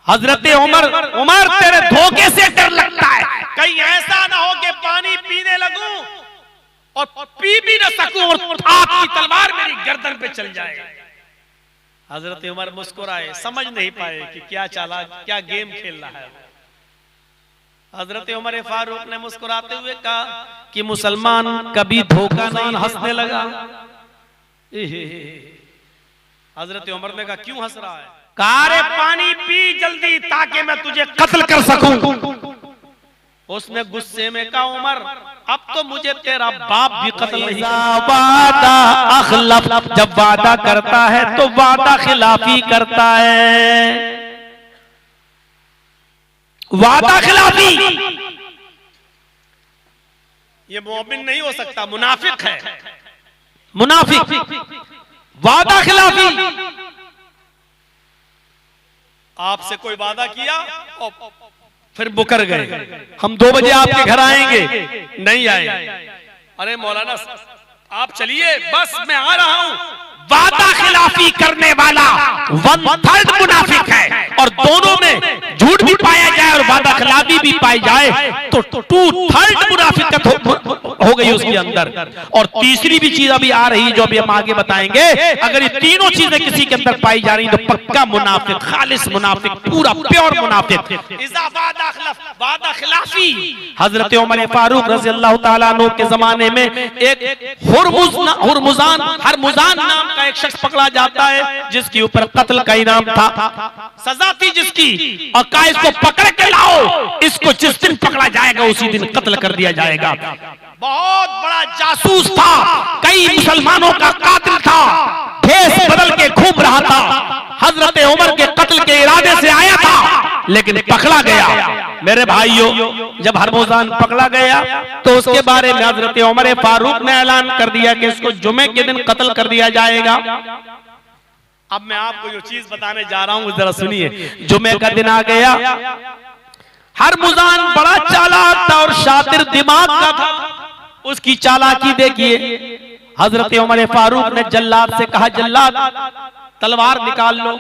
हजरत उमर तेरे धोखे से डर लगता है, कहीं ऐसा ना हो कि पानी पीने लगूं और पी भी ना सकूं और आपकी तलवार मेरी गर्दन पे चल जाए। हजरत उमर मुस्कुराए, समझ नहीं पाए कि क्या चाला, क्या गेम खेल रहा है। हजरत उमर फारूक ने मुस्कुराते हुए कहा कि मुसलमान कभी धोखा नहीं, हंसने लगा। हजरत उमर ने कहा क्यों हंस रहा है? कहा रे पानी पी जल्दी ताकि मैं तुझे कत्ल कर सकूं। उसने गुस्से में कहा उमर अब तो मुझे तेरा बाप भी कत्ल नहीं। वादा अखलफ, जब वादा करता है तो वादा खिलाफी करता है, वादा खिलाफी। ये मोमिन नहीं हो सकता, मुनाफिक है, मुनाफिक, वादा खिलाफी। आपसे कोई वादा किया और फिर मुकर गए, हम 2 बजे आपके घर आएंगे, नहीं आए। अरे मौलाना आप चलिए, बस मैं आ रहा हूं। वादा खिलाफी करने वाला 1/3 मुनाफिक है, और दोनों में झूठ भी पाया जाए और वादा खिलाफी भी पाई जाए तो 2/3 मुनाफिकत हो गई उसके अंदर। और तीसरी भी चीज अभी आ रही जो अभी हम आगे बताएंगे। अगर ये तीनों चीजें किसी के अंदर पाई जा रही तो पक्का मुनाफिक, खालिस मुनाफिक, पूरा प्योर मुनाफिक। वादा खिलाफी। हजरत उमर फारूक रज़ी अल्लाह ताला अन्हु के जमाने में एक हुरमुजान नाम का एक शख्स पकड़ा जाता है जिसके ऊपर कत्ल का इनाम था, सजा थी जिसकी, और कहा इसको पकड़ के लाओ, इसको जिस दिन पकड़ा जाएगा उसी दिन कत्ल कर दिया जाएगा। बहुत बड़ा जासूस था, कई मुसलमानों का कातिल था, भेष बदल के घूम रहा था, हजरत उमर के कत्ल के इरादे से आया था लेकिन पकड़ा गया। मेरे भाइयों, जब हुरमुजान पकड़ा गया तो उसके बारे में हजरत उमर फारूक ने ऐलान कर दिया कि इसको जुमे के दिन कत्ल कर दिया जाएगा। अब मैं आपको जो चीज बताने जा रहा हूं जरा सुनिए। जुमे का दिन आ गया, हुरमुजान बड़ा चालाक था और शातिर दिमाग का था, उसकी चालाकी देखिए। हजरत उमर फारूक ने जल्लाद से कहा जल्लाद तलवार निकाल लो।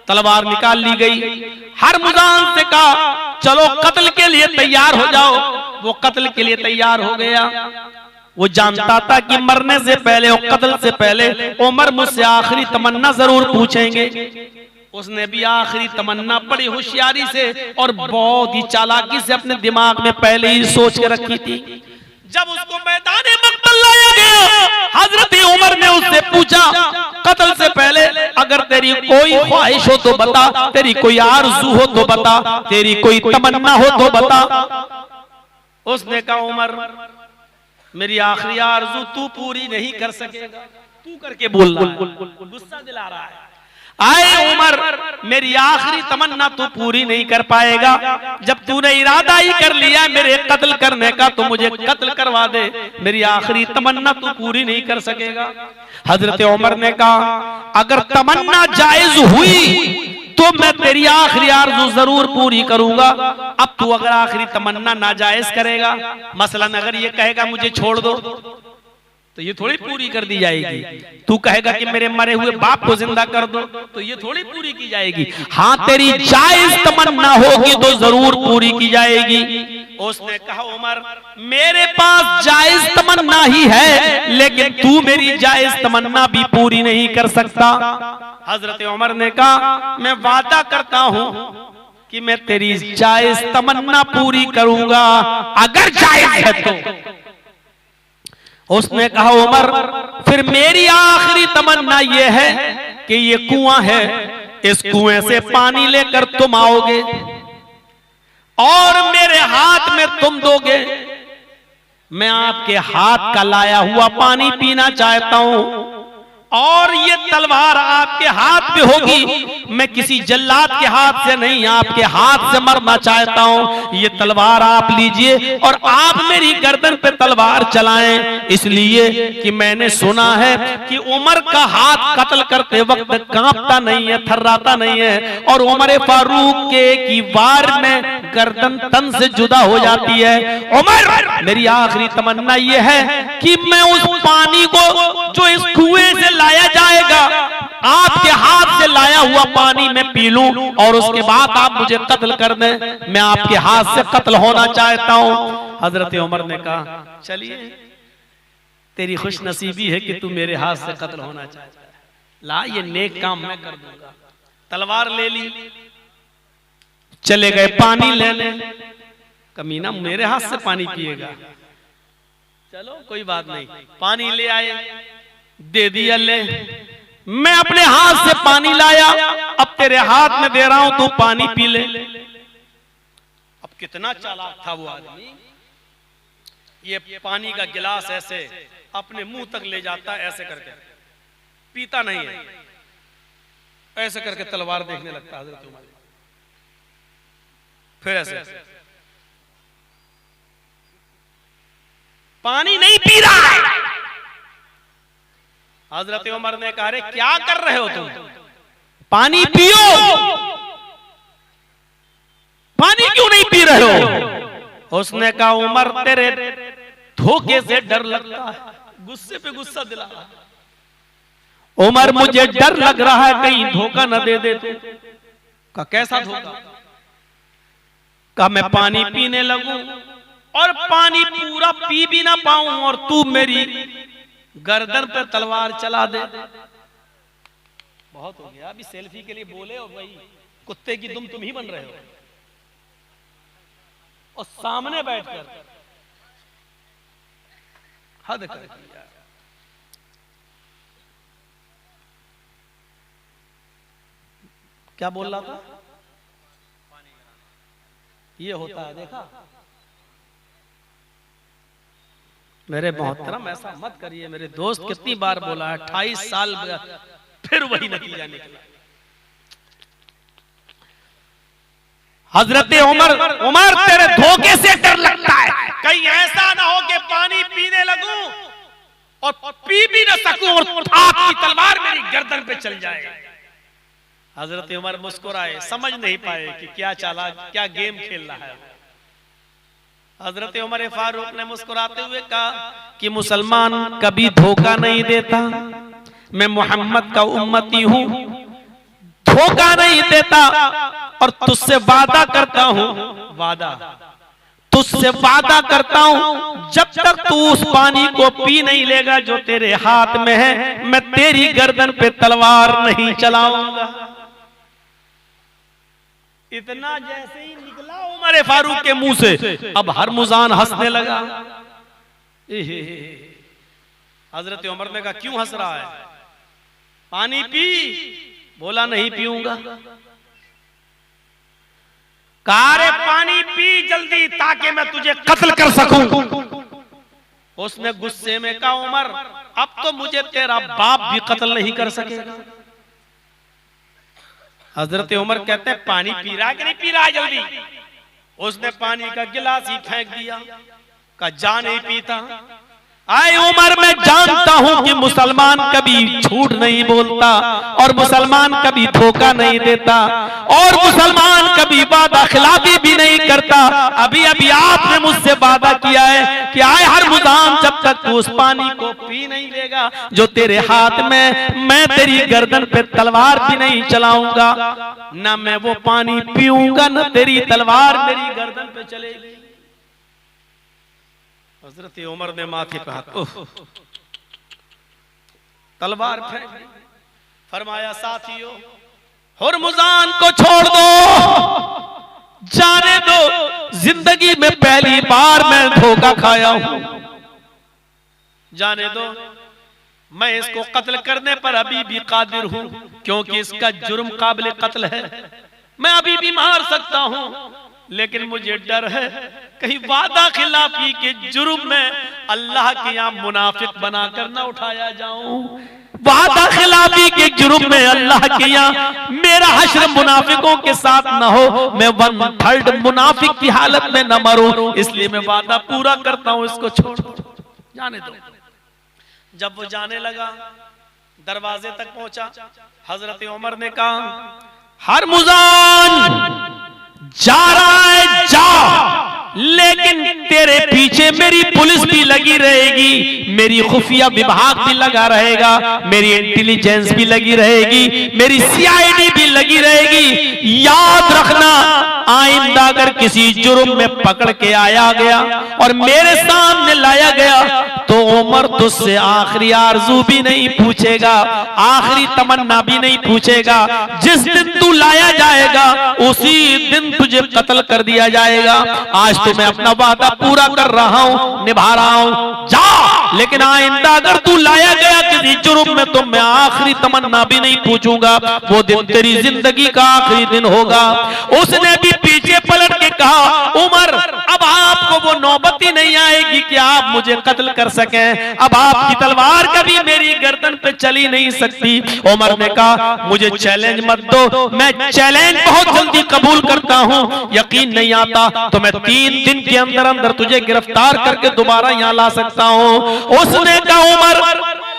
तलवार निकाल ली गई। हुरमुजान से कहा चलो कत्ल के लिए तैयार हो जाओ। वो कत्ल के लिए तैयार हो गया। वो जानता था कि मरने से पहले और कत्ल से पहले उमर मुझसे आखिरी तमन्ना जरूर पूछेंगे। उसने भी आखिरी तमन्ना बड़ी होशियारी से और बहुत ही चालाकी से अपने दिमाग में पहले ही सोच के रखी थी। जब उसको मैदान मक्तल लाया गया, हजरत उमर ने उससे पूछा कत्ल से पहले अगर तेरी कोई ख्वाहिश हो तो बता, तेरी कोई आरज़ू हो तो बता, तेरी कोई तमन्ना हो तो बता। उसने कहा उमर मेरी आखिरी आरज़ू तू पूरी नहीं कर सकेगा, तू करके बोल रहा है, गुस्सा दिला रहा है। आए उमर मेरी आखिरी तमन्ना तू पूरी नहीं कर पाएगा, जब तूने इरादा ही कर लिया मेरे कत्ल करने का तो मुझे कत्ल करवा दे, मेरी आखिरी तमन्ना तू पूरी नहीं कर सकेगा। हजरत उमर ने कहा अगर तमन्ना जायज हुई तो मैं तेरी आखिरी आरज़ू जरूर पूरी करूंगा। अब तू अगर आखिरी तमन्ना नाजायज करेगा, मसलन अगर ये कहेगा मुझे छोड़ दो तो ये थोड़ी पूरी कर दी जाएगी। तू कहेगा कि मेरे मरे हुए बाप को जिंदा कर दो तो ये थोड़ी पूरी की जाएगी। हाँ तेरी जायज तमन्ना होगी तो जरूर पूरी की जाएगी। उसने कहा उमर मेरे पास जायज तमन्ना ही है लेकिन तू मेरी जायज तमन्ना भी पूरी नहीं कर सकता। हजरत उमर ने कहा मैं वादा करता हूं कि मैं तेरी जायज तमन्ना पूरी करूंगा अगर जायज है तो। उसने कहा उमर फिर मेरी आखिरी तमन्ना यह है कि ये कुआं है, इस कुएं से पानी लेकर तुम आओगे और मेरे हाथ में तुम दोगे। मैं आपके हाथ का लाया हुआ पानी पीना चाहता हूं और ये तलवार आपके हाथ पे होगी। मैं किसी जल्लाद के हाथ से नहीं, आपके हाथ से मरना चाहता हूं। ये तलवार आप लीजिए और आप मेरी गर्दन पे तलवार चलाएं, इसलिए कि मैंने सुना है कि उमर का हाथ कत्ल करते वक्त कांपता नहीं है, थर्राता नहीं है, और उमर फारूक के की वार में गर्दन तन से जुदा हो जाती है। उमर मेरी आखिरी तमन्ना यह है कि मैं उस पानी को जो इस कुएं से लाया जाएगा आपके हाथ से लाया हुआ पानी मैं पी लूं और उसके बाद आप मुझे कत्ल कर दें, मैं आपके हाथ से कत्ल होना चाहता हूं। हजरत उमर ने कहा चलिए तेरी खुश नसीबी है कि तू मेरे हाथ से कत्ल होना चाहता है, ला ये नेक काम मैं कर दूंगा। तलवार ले ली, चले गए पानी लेने। कमीना मेरे हाथ से पानी पिएगा, चलो कोई बात नहीं, पानी ले आए, दे दिया, ले मैं अपने हाथ से पानी लाया, अब तेरे हाथ में दे रहा हूं, तू पानी पी ले। अब कितना चालाक था वो आदमी, ये पानी का गिलास ऐसे अपने मुंह तक ले जाता है, ऐसे करके पीता नहीं है, ऐसे करके तलवार देखने लगता हजरत उमर, फिर ऐसे पानी नहीं पी रहा है। हजरत उमर ने कहा, अरे क्या कर रहे हो तुम, पानी पियो, पानी क्यों नहीं पी रहे हो? उसने कहा उमर तेरे धोखे से डर लगता है, गुस्से पे गुस्सा दिला। उमर मुझे डर लग रहा है कहीं धोखा न दे दे तू। कहा कैसा धोखा? कहा मैं पानी पीने लगूं और पानी पूरा पी भी ना पाऊं और तू मेरी गर्दन पर तलवार चला दे। बहुत हो गया, अभी सेल्फी के लिए बोले और वही कुत्ते की तुम ही बन रहे हो, और सामने बैठकर हद कर दिया। क्या बोल रहा था? ये होता है, देखा मेरे मोहतरम, ऐसा मत करिए। मेरे दोस्त कितनी बार बोला है, 28 साल फिर वही नतीजा निकला। हजरत उमर तेरे धोखे से डर लगता है, कहीं ऐसा ना हो कि पानी पीने लगूं और पी भी ना सकूं और आपकी तलवार मेरी गर्दन पे चल जाए। हजरत उमर मुस्कुराए, समझ नहीं पाए कि क्या चाला, क्या गेम खेल रहा है। हजरत उमर फारूक ने मुस्कुराते हुए कहा कि मुसलमान कभी धोखा नहीं देता, मैं मोहम्मद का उम्मती हूं, धोखा नहीं देता और तुझसे वादा करता हूं, तुझसे वादा करता हूं, जब तक तू उस पानी को पी नहीं लेगा जो तेरे हाथ में है, मैं तेरी गर्दन पे तलवार नहीं चलाऊंगा। इतना जैसे ही निकला उमर फारूक के मुंह से, अब हरमुजान हंसने लगा। हजरत उमर ने कहा क्यों हंस रहा है, पानी पी। बोला नहीं पीऊंगा। कारे पानी पी जल्दी ताकि मैं तुझे कत्ल कर सकूं। उसने गुस्से में कहा उमर अब तो मुझे तेरा बाप भी कत्ल नहीं कर सकेगा। हजरत उमर कहते हैं पानी पी रहा है कि नहीं पी रहा है जल्दी। उसने पानी का गिलास ही फेंक दिया, कहा जा नहीं पीता। आए उमर मैं जानता हूं कि मुसलमान कभी झूठ नहीं बोलता और मुसलमान कभी धोखा नहीं देता और मुसलमान कभी वादा खिलाफी भी नहीं करता। अभी अभी आपने मुझसे वादा किया है कि आए हरमुजान जब तक तू उस पानी को पी नहीं लेगा जो तेरे हाथ में, मैं तेरी गर्दन पे तलवार भी नहीं चलाऊंगा, ना मैं वो पानी पीऊंगा न तेरी तलवार मेरी गर्दन पे चलेगी। हजरत उमर ने माथे पे हाथ, तलवार फेंक दी। फरमाया साथियों हुरमुजान को छोड़ दो, जाने दो, जिंदगी में पहली बार मैं धोखा खाया हूं, जाने दो, मैं इसको कत्ल करने पर अभी भी कादिर हूं क्योंकि इसका जुर्म काबिल कत्ल है, मैं अभी भी मार सकता हूं, लेकिन मुझे डर है कहीं वादा खिलाफी के जुर्म में अल्लाह के यहाँ मुनाफिक बनाकर ना उठाया जाऊं, वादा खिलाफी के जुर्म में अल्लाह के यहाँ मेरा हश्र मुनाफिकों के साथ ना हो, मैं 1/3 मुनाफिक की हालत में न मरूं, इसलिए मैं वादा पूरा करता हूं, इसको छोड़ जाने दो। जब वो जाने लगा दरवाजे तक पहुंचा, हजरत उमर ने कहा हरमुजान जा रहा है जा, लेकिन तेरे पीछे पीछे मेरी पुलिस भी लगी रहेगी, मेरी खुफिया विभाग भी लगा रहेगा, मेरी इंटेलिजेंस भी लगी रहेगी, मेरी सीआईडी भी लगी रहेगी। याद रखना, आइंदा अगर किसी जुर्म में पकड़ के आया गया और मेरे सामने लाया गया तो उमर तुझसे आखिरी आरजू भी नहीं पूछेगा, आखिरी तमन्ना भी नहीं पूछेगा। जिस दिन तू लाया जाएगा उसी दिन तुझे कत्ल कर दिया जाएगा। आज तो मैं अपना वादा पूरा कर रहा हूं, निभा रहा हूं, जा। लेकिन आइंदा अगर तू लाया गया किसी जुर्म में तो मैं आखिरी तमन्ना भी नहीं पूछूंगा, वो दिन तेरी जिंदगी का आखिरी दिन होगा। उसने भी पीछे पलट के कहा, उमर अब आपको वो नौबत ही नहीं आएगी कि आप मुझे कत्ल कर सकें, अब आपकी तलवार कभी मेरी गर्दन पे चली नहीं सकती। उमर ने कहा, मुझे चैलेंज मत दो, मैं चैलेंज बहुत जल्दी कबूल करता हूं। यकीन नहीं आता तो मैं 3 दिन के अंदर अंदर तुझे गिरफ्तार करके दोबारा यहाँ ला सकता हूं। उसने कहा, उमर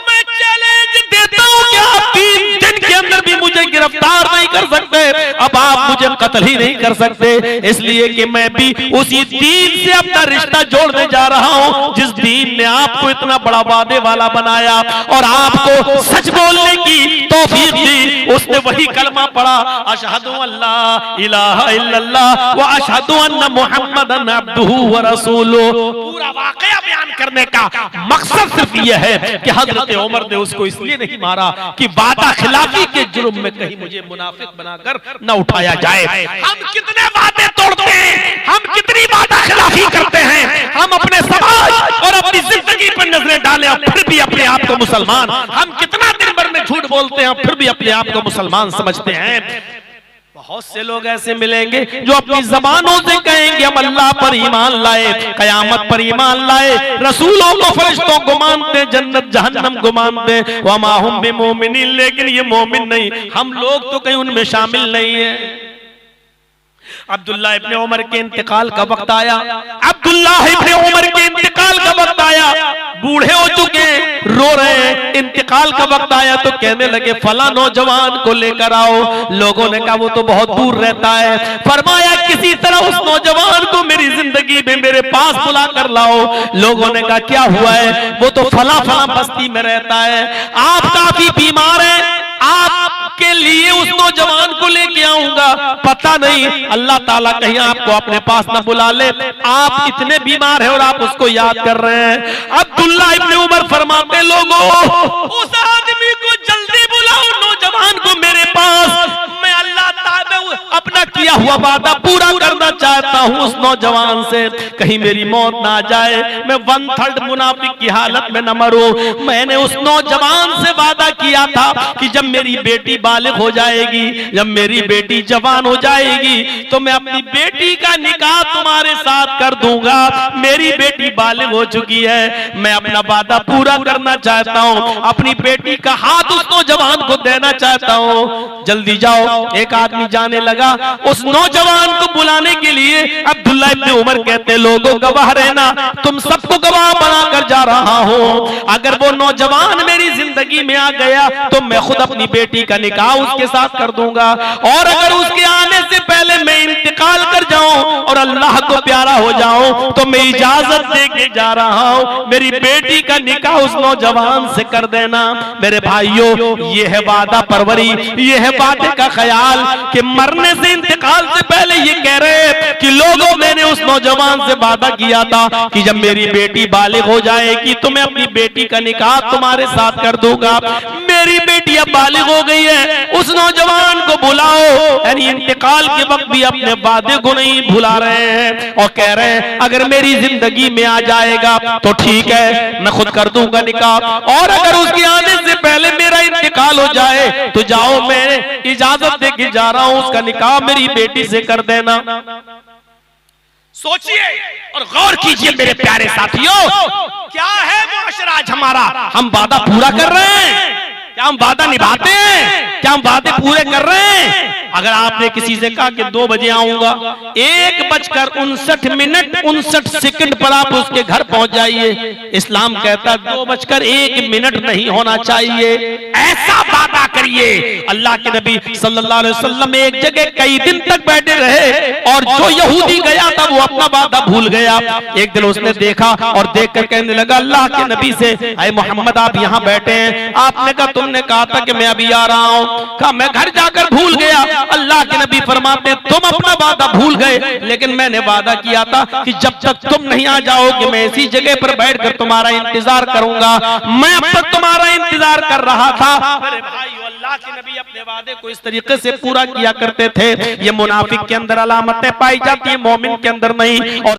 मैं चैलेंज देता हूं कि आप 3 दिन के अंदर भी मुझे गिरफ्तार नहीं कर सकते, अब आप मुझे कत्ल ही नहीं कर सकते, इसलिए कि मैं भी उसी दीन से अपना रिश्ता जोड़ने जा रहा हूं जिस दीन ने आपको इतना बड़ा वादे वाला बनाया और आपको सच बोलने की तौफीक दी। उसने वही कलमा पढ़ा, अशहदु अल्ला इलाहा इल्लल्लाह व अशहदु अन्ना मुहम्मदन अब्दुहु व रसूलुहु। पूरा वाकया बयान करने का मकसद सिर्फ यह है कि हजरत उमर ने उसको इसलिए नहीं मारा कि वादा खिलाफी के जुर्म में कहीं मुझे मुनाफिक बनाकर न उठाया जाए। हम कितने वादे तोड़ते हैं, हम कितनी वादा खिलाफी करते हैं, हम अपने समाज और अपनी जिंदगी पर नजरें डालें और फिर भी अपने आप को मुसलमान, हम कितना दिन भर में झूठ बोलते हैं फिर भी अपने आप को मुसलमान समझते हैं। बहुत से लोग ऐसे मिलेंगे जो अपनी जबानों से कहेंगे हम अल्लाह पर ईमान लाए, कयामत पर ईमान लाए, रसूलों को फरिश्तों को मानते, जन्नत जहन्नम को मानते, वमा हुम बिमुमिनीन, लेकिन ये मोमिन नहीं। हम लोग तो कहीं उनमें शामिल नहीं है। अब्दुल्लाह इब्ने उमर के इंतकाल का वक्त आया, अब्दुल्लाह इब्ने उमर के इंतकाल का वक्त आया, बूढ़े हो चुके, रो रहे हैं, इंतकाल का वक्त आया तो कहने लगे फला नौजवान को लेकर आओ। लोगों ने कहा वो तो बहुत दूर रहता है। फरमाया किसी तरह उस नौजवान को मेरी जिंदगी में मेरे पास बुला कर लाओ। लोगों ने कहा क्या हुआ है? वो तो फला फला बस्ती में रहता है, आप काफी बीमार हैं, आपके लिए उस नौजवान को लेके आऊंगा। पता नहीं अल्लाह ताला कहीं आपको अपने पास ना बुला ले, आप इतने बीमार हैं और आप उसको याद कर रहे हैं। अब्दुल्लाह इब्ने उमर फरमाते लोगों उस आदमी को जल्दी बुलाओ, नौजवान को मेरे पास, मैं अल्लाह ताला अपना किया हुआ वादा पूरा करना चाहता हूं उस नौजवान से, कहीं मेरी मौत ना आ जाए, मैं 1/3 मुनाफिक की हालत में न मरूं। मैंने उस नौजवान से वादा किया था कि जब मेरी बेटी बालिग हो जाएगी, जब मेरी बेटी जवान हो जाएगी तो मैं अपनी बेटी का निकाह तुम्हारे साथ कर दूंगा। मेरी बेटी बालिग हो चुकी है, मैं अपना वादा पूरा करना चाहता हूं, अपनी बेटी का हाथ उस नौजवान को देना चाहता हूं, जल्दी जाओ। एक आदमी जाने लगा उस नौजवान को बुलाने के लिए। अब्दुल्लाह इब्ने उमर कहते लोगों गवाह रहना, तुम सबको गवाह बनाकर जा रहा हूं, अगर वो नौजवान मेरी जिंदगी में आ गया तो मैं खुद अपनी बेटी का निकाह उसके साथ कर दूंगा, और अगर उसके आने से पहले मैं इंतकाल कर जाऊं और अल्लाह को प्यारा हो जाऊं तो मैं इजाजत दे के जा रहा हूं, मेरी बेटी का निकाह उस नौजवान से कर देना। मेरे भाइयों ये है वादा परवरी, ये है वादे का ख्याल कि मरने से इंतकाल से पहले ये कह रहे कि लोगों मैंने उस नौजवान से वादा किया था कि जब मेरी बेटी बालिग हो जाएगी तो मैं अपनी बेटी का निकाह तुम्हारे साथ कर दूंगा। मेरी बेटी अब बालिग हो गई है, उस नौजवान को बुलाओ। यानी इंतकाल के वक्त भी अपने वादे को नहीं भुला रहे हैं और कह रहे हैं अगर मेरी जिंदगी में आ जाएगा तो ठीक है मैं खुद कर दूंगा निकाह, और अगर उसके आने से पहले मेरा इंतकाल हो जाए तो जाओ मैं इजाजत दे के जा रहा हूं, उसका निकाह मेरी बेटी से कर देना। सोचिए और गौर कीजिए मेरे प्यारे साथियों, क्या है मुआशरा आज हमारा? हम वादा पूरा कर रहे हैं? क्या हम वादा निभाते हैं? क्या हम वादे पूरे कर रहे हैं? अगर आपने किसी से कहा कि 2 बजे आऊंगा, 1:59 पर आप उसके घर पहुंच जाइए। इस्लाम कहता 2:01 नहीं होना चाहिए, ऐसा वादा करिए। अल्लाह के नबी सल्लल्लाहु अलैहि वसल्लम एक जगह कई दिन तक बैठे रहे और जो यहूदी गया था वो अपना वादा भूल गया। एक दिन उसने देखा और देखकर कहने लगा अल्लाह के नबी से, अरे मोहम्मद आप यहाँ बैठे हैं, आपने कहा तुमने कहा था कि मैं अभी आ रहा हूँ। कहा मैं घर जाकर भूल गया। अल्लाह के नबी फरमाते तुम अपना वादा भूल गए, लेकिन मैंने वादा किया था कि जब तक तुम नहीं आ जाओगे मैं इसी जगह पर बैठकर तुम्हारा इंतजार करूंगा। मैं अब तक तुम्हारा इंतजार कर रहा था। अरे भाई अल्लाह के नबी अपने वादे को इस तरीके से पूरा किया करते थे। ये मुनाफिक के अंदर अलामतें पाई जाती है, मोमिन के अंदर नहीं। और